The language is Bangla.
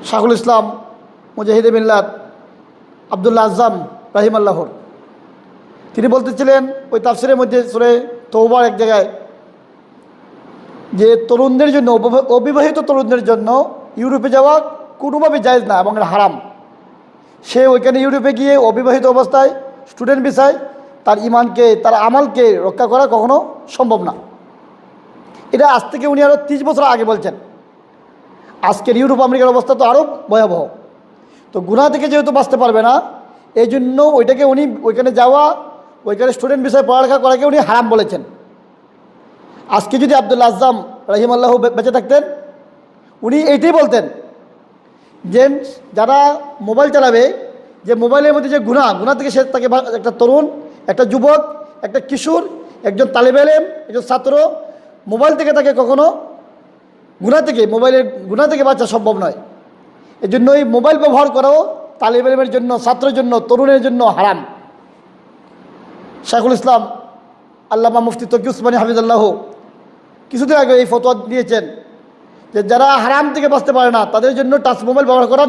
শাহুল ইসলাম মুজাহিদে মিল্লাত আব্দুল্লাহ আজ্জাম রাহিমাল্লাহর তিনি বলতেছিলেন ওই তাফসিরের মধ্যে সূরা তওবার এক জায়গায় যে তরুণদের জন্য, অবিবাহিত তরুণদের জন্য ইউরোপে যাওয়া কোনোভাবে জায়েজ না এবং এটা হারাম। সে ওইখানে ইউরোপে গিয়ে অবিবাহিত অবস্থায় স্টুডেন্ট ভিসায় তার ইমানকে, তার আমলকে রক্ষা করা কখনো সম্ভব না। এটা আজ থেকে উনি আরও 30 বছর আগে বলছেন। আজকের ইউরোপ আমেরিকার অবস্থা তো আরও ভয়াবহ। তো গুনাহ থেকে যেহেতু বাঁচতে পারবে না, এই জন্য ওইটাকে উনি ওইখানে যাওয়া, ওইখানে স্টুডেন্ট বিষয়ে পড়ালেখা করাকে উনি হারাম বলেছেন। আজকে যদি আব্দুল্লাহ আজ্জাম রাহিমাল্লাহ বেঁচে থাকতেন, উনি এইটাই বলতেন যে যারা মোবাইল চালাবে, যে মোবাইলের মধ্যে যে গুনাহ থেকে সে তাকে, একটা তরুণ, একটা যুবক, একটা কিশোর, একজন তালেবে ইলম, একজন ছাত্র, মোবাইল থেকে তাকে কখনো মোবাইলের গুনাহ থেকে বাঁচা সম্ভব নয়। এই জন্য এই মোবাইল ব্যবহার করাও তালেবে ইলমের জন্য, ছাত্রের জন্য, তরুণের জন্য হারাম। শাইখুল ইসলাম আল্লামা মুফতি তকি উসমানী হাফিজাল্লাহ কিছুদিন আগে এই ফতোয়া দিয়েছেন যে যারা হারাম থেকে বাঁচতে পারে না তাদের জন্য টাচ মোবাইল ব্যবহার করা